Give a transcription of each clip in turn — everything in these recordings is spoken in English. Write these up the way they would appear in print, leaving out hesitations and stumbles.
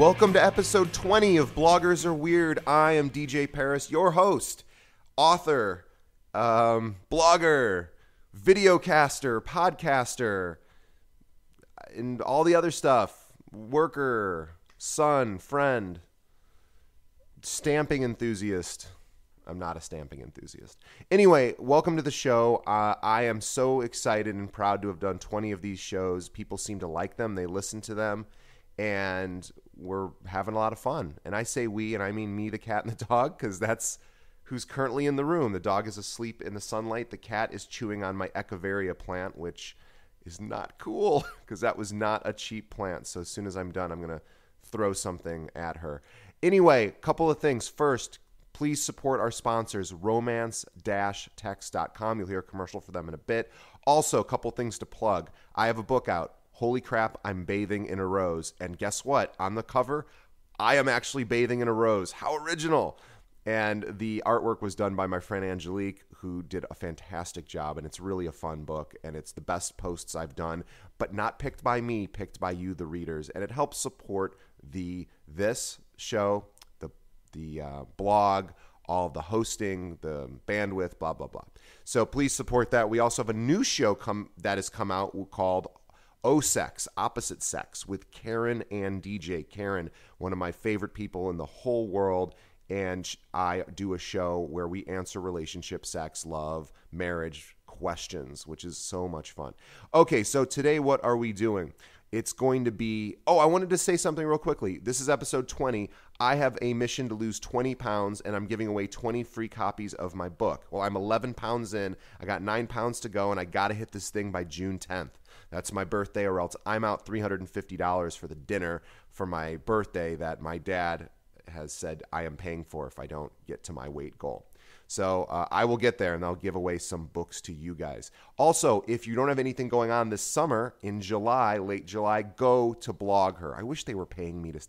Welcome to episode 20 of Bloggers Are Weird. I am DJ Paris, your host, author, blogger, videocaster, podcaster, and all the other stuff. Worker, son, friend, stamping enthusiast. I'm not a stamping enthusiast. Anyway, welcome to the show. I am so excited and proud to have done 20 of these shows. People seem to like them. They listen to them. And we're having a lot of fun. And I say we, and I mean me, the cat, and the dog, because that's who's currently in the room. The dog is asleep in the sunlight. The cat is chewing on my Echeveria plant, which is not cool, because that was not a cheap plant. So as soon as I'm done, I'm going to throw something at her. Anyway, a couple of things. First, please support our sponsors, romance-text.com. You'll hear a commercial for them in a bit. Also, a couple things to plug. I have a book out. Holy crap, I'm bathing in a rose. And guess what? On the cover, I am actually bathing in a rose. How original. And the artwork was done by my friend Angelique, who did a fantastic job. And it's really a fun book. And it's the best posts I've done, but not picked by me, picked by you, the readers. And it helps support this show, the blog, all of the hosting, the bandwidth, blah, blah, blah. So please support that. We also have a new show that has come out called O-Sex, Opposite Sex, with Karen and DJ. Karen, one of my favorite people in the whole world, and I do a show where we answer relationship, sex, love, marriage questions, which is so much fun. Okay, so today what are we doing? It's going to be, I wanted to say something real quickly. This is episode 20. I have a mission to lose 20 pounds, and I'm giving away 20 free copies of my book. Well, I'm 11 pounds in. I got 9 pounds to go, and I got to hit this thing by June 10th. That's my birthday, or else I'm out $350 for the dinner for my birthday that my dad has said I am paying for if I don't get to my weight goal. So I will get there, and I'll give away some books to you guys. Also, if you don't have anything going on this summer, in July, late July, go to Blog Her. I wish they were paying me to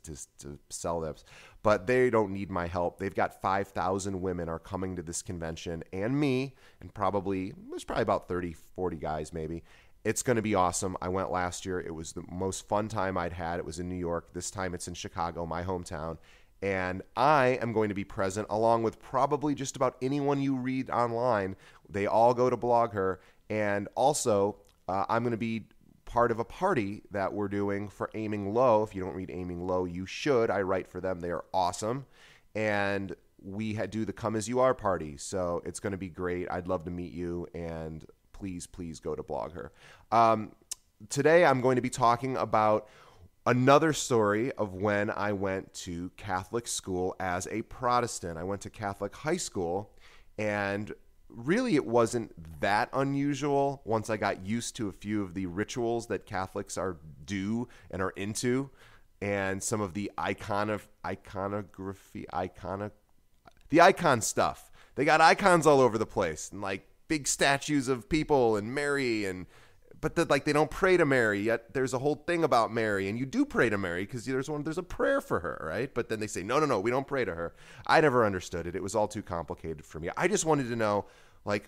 sell this, but they don't need my help. They've got 5,000 women are coming to this convention, and me, and there's probably about 30, 40 guys maybe. It's going to be awesome. I went last year. It was the most fun time I'd had. It was in New York. This time it's in Chicago, my hometown. And I am going to be present along with probably just about anyone you read online. They all go to Blog Her. And also, I'm going to be part of a party that we're doing for Aiming Low. If you don't read Aiming Low, you should. I write for them. They are awesome. And we do the Come As You Are party. So it's going to be great. I'd love to meet you. And please go to Blog Her. Today, I'm going to be talking about another story of when I went to Catholic school as a Protestant. I went to Catholic high school, and really it wasn't that unusual once I got used to a few of the rituals that Catholics do and are into, and some of the icon stuff. They got icons all over the place, and like big statues of people and Mary, but they don't pray to Mary, yet there's a whole thing about Mary, and you do pray to Mary because there's a prayer for her, right? But then they say, no, we don't pray to her. I never understood it. It was all too complicated for me. I just wanted to know,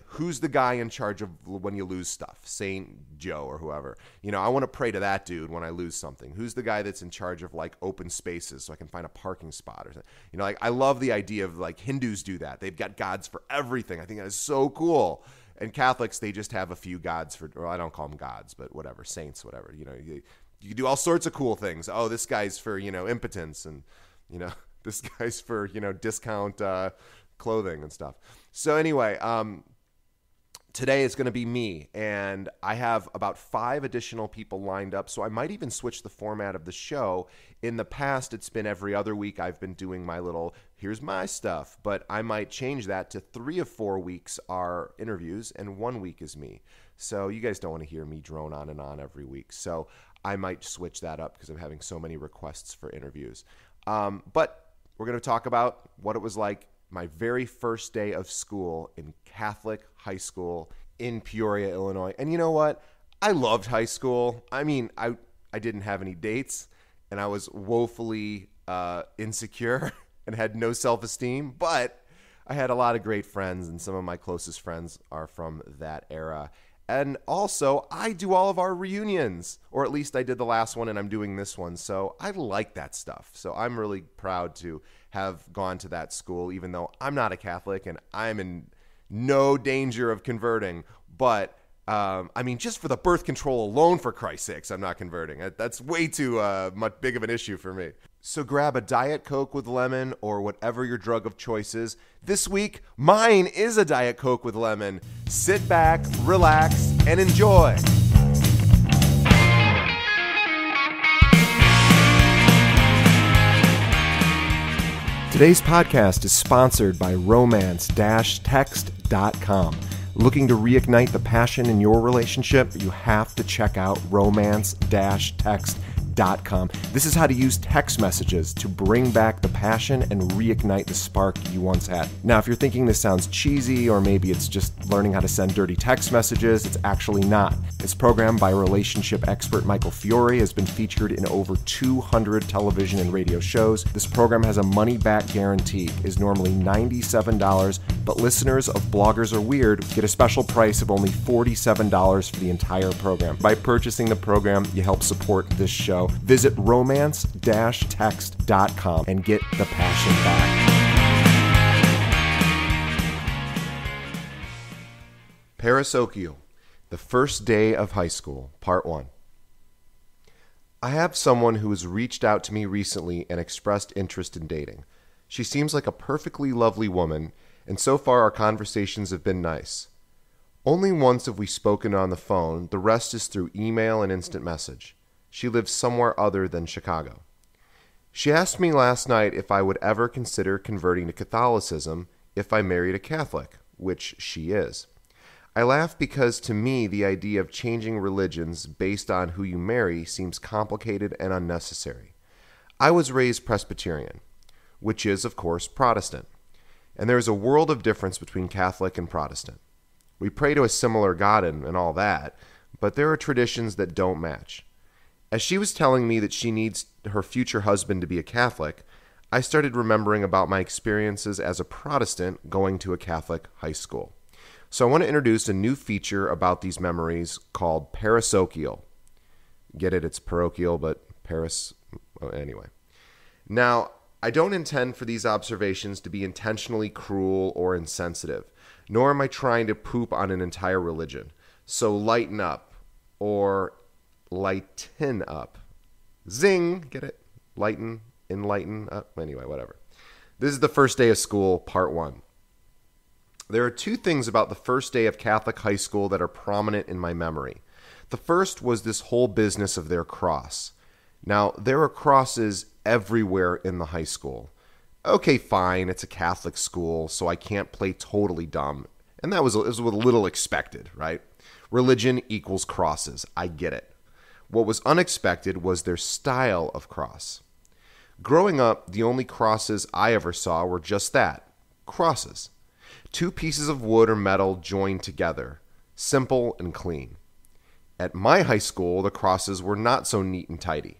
who's the guy in charge of when you lose stuff? Saint Joe or whoever. I want to pray to that dude when I lose something. Who's the guy that's in charge of open spaces so I can find a parking spot or something? I love the idea of Hindus do that. They've got gods for everything. I think that is so cool. And Catholics, they just have a few gods I don't call them gods, but whatever, saints, whatever. You do all sorts of cool things. Oh, this guy's for, impotence, and, this guy's for, discount clothing and stuff. So anyway, today it's going to be me, and I have about 5 additional people lined up, so I might even switch the format of the show. In the past, it's been every other week I've been doing my little, here's my stuff, but I might change that to 3 of 4 weeks are interviews, and 1 week is me. So you guys don't want to hear me drone on and on every week, so I might switch that up because I'm having so many requests for interviews. But we're going to talk about what it was like my very first day of school in Catholic high school in Peoria, Illinois. And you know what? I loved high school. I mean, I didn't have any dates, and I was woefully insecure and had no self-esteem, but I had a lot of great friends, and some of my closest friends are from that era. And also, I do all of our reunions, or at least I did the last one and I'm doing this one. So I like that stuff. So I'm really proud to have gone to that school, even though I'm not a Catholic and I'm in no danger of converting. But I mean, just for the birth control alone, for Christ's sakes, I'm not converting. That's way too much big of an issue for me. So grab a Diet Coke with lemon or whatever your drug of choice is. This week, mine is a Diet Coke with lemon. Sit back, relax, and enjoy. Today's podcast is sponsored by romance-text.com. Looking to reignite the passion in your relationship? You have to check out romance-text.com. This is how to use text messages to bring back the passion and reignite the spark you once had. Now, if you're thinking this sounds cheesy or maybe it's just learning how to send dirty text messages, it's actually not. This program by relationship expert Michael Fiore has been featured in over 200 television and radio shows. This program has a money-back guarantee, is normally $97, but listeners of Bloggers Are Weird get a special price of only $47 for the entire program. By purchasing the program, you help support this show. Visit romance-text.com and get the passion back. Parasochial, the first day of high school, part 1. I have someone who has reached out to me recently and expressed interest in dating. She seems like a perfectly lovely woman, and so far our conversations have been nice. Only once have we spoken on the phone, the rest is through email and instant message. She lives somewhere other than Chicago. She asked me last night if I would ever consider converting to Catholicism if I married a Catholic, which she is. I laugh because to me the idea of changing religions based on who you marry seems complicated and unnecessary. I was raised Presbyterian, which is, of course, Protestant, and there is a world of difference between Catholic and Protestant. We pray to a similar God and all that, but there are traditions that don't match. As she was telling me that she needs her future husband to be a Catholic, I started remembering about my experiences as a Protestant going to a Catholic high school. So I want to introduce a new feature about these memories called parasochial. Get it? It's parochial, but anyway. Now, I don't intend for these observations to be intentionally cruel or insensitive, nor am I trying to poop on an entire religion. So lighten up, or lighten up. Zing! Get it? Lighten, enlighten up. Anyway, whatever. This is the first day of school, part 1. There are two things about the first day of Catholic high school that are prominent in my memory. The first was this whole business of their cross. Now, there are crosses everywhere in the high school. Okay, fine, it's a Catholic school, so I can't play totally dumb. And that was a little expected, right? Religion equals crosses. I get it. What was unexpected was their style of cross. Growing up, the only crosses I ever saw were just that, crosses. 2 pieces of wood or metal joined together, simple and clean. At my high school, the crosses were not so neat and tidy.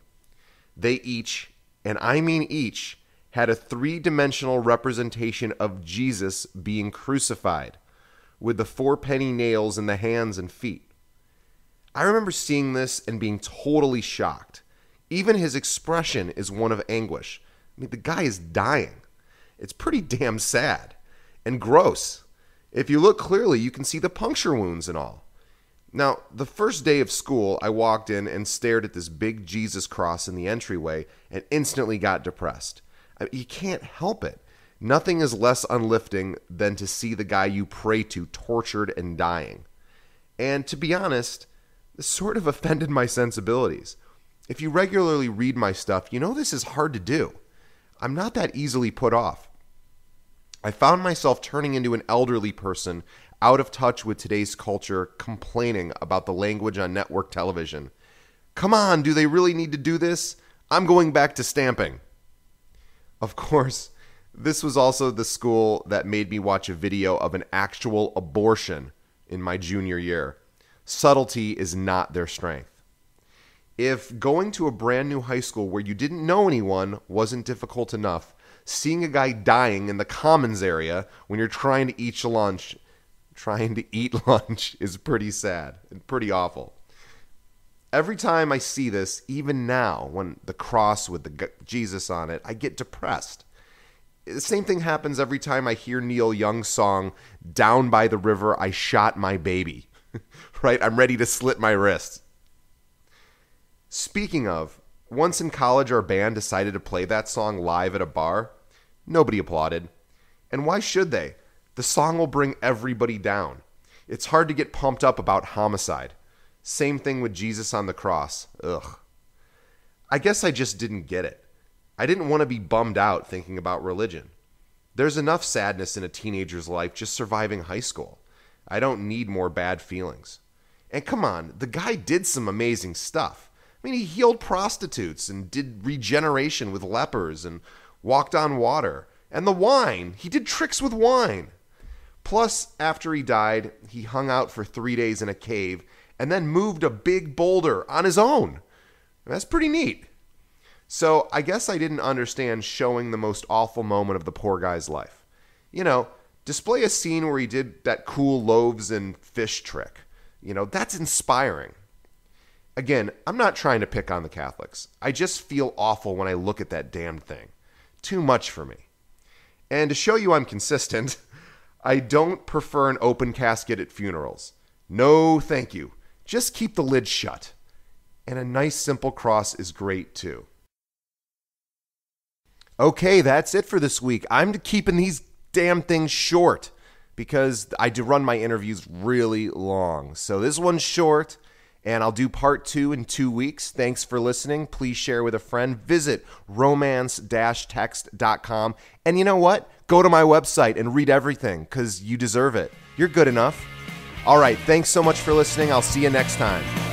They each, and I mean each, had a 3-dimensional representation of Jesus being crucified, with the 4-penny nails in the hands and feet. I remember seeing this and being totally shocked. Even his expression is one of anguish. I mean, the guy is dying. It's pretty damn sad. And gross. If you look clearly, you can see the puncture wounds and all. Now, the first day of school, I walked in and stared at this big Jesus cross in the entryway and instantly got depressed. You can't help it. Nothing is less unlifting than to see the guy you pray to tortured and dying. And to be honest, this sort of offended my sensibilities. If you regularly read my stuff, you know this is hard to do. I'm not that easily put off. I found myself turning into an elderly person out of touch with today's culture, complaining about the language on network television. Come on, do they really need to do this? I'm going back to stamping. Of course, this was also the school that made me watch a video of an actual abortion in my junior year. Subtlety is not their strength. If going to a brand new high school where you didn't know anyone wasn't difficult enough, seeing a guy dying in the commons area when you're trying to eat your lunch, trying to eat lunch is pretty sad and pretty awful. Every time I see this, even now, when the cross with the Jesus on it, I get depressed. The same thing happens every time I hear Neil Young's song, Down by the River, I Shot My Baby. Right? I'm ready to slit my wrists. Speaking of, once in college, our band decided to play that song live at a bar. Nobody applauded. And why should they? The song will bring everybody down. It's hard to get pumped up about homicide. Same thing with Jesus on the cross. Ugh. I guess I just didn't get it. I didn't want to be bummed out thinking about religion. There's enough sadness in a teenager's life just surviving high school. I don't need more bad feelings. And come on, the guy did some amazing stuff. I mean, he healed prostitutes and did regeneration with lepers and walked on water. And the wine, he did tricks with wine. Plus, after he died, he hung out for 3 days in a cave and then moved a big boulder on his own. That's pretty neat. So I guess I didn't understand showing the most awful moment of the poor guy's life. You know, display a scene where he did that cool loaves and fish trick. You know, that's inspiring. Again, I'm not trying to pick on the Catholics. I just feel awful when I look at that damned thing. Too much for me. And to show you I'm consistent, I don't prefer an open casket at funerals. No, thank you. Just keep the lid shut. And a nice simple cross is great too. Okay, that's it for this week. I'm keeping these damn things short because I do run my interviews really long. So this one's short, and I'll do part 2 in 2 weeks. Thanks for listening. Please share with a friend. Visit romance-text.com. And you know what? Go to my website and read everything because you deserve it. You're good enough. All right, thanks so much for listening. I'll see you next time.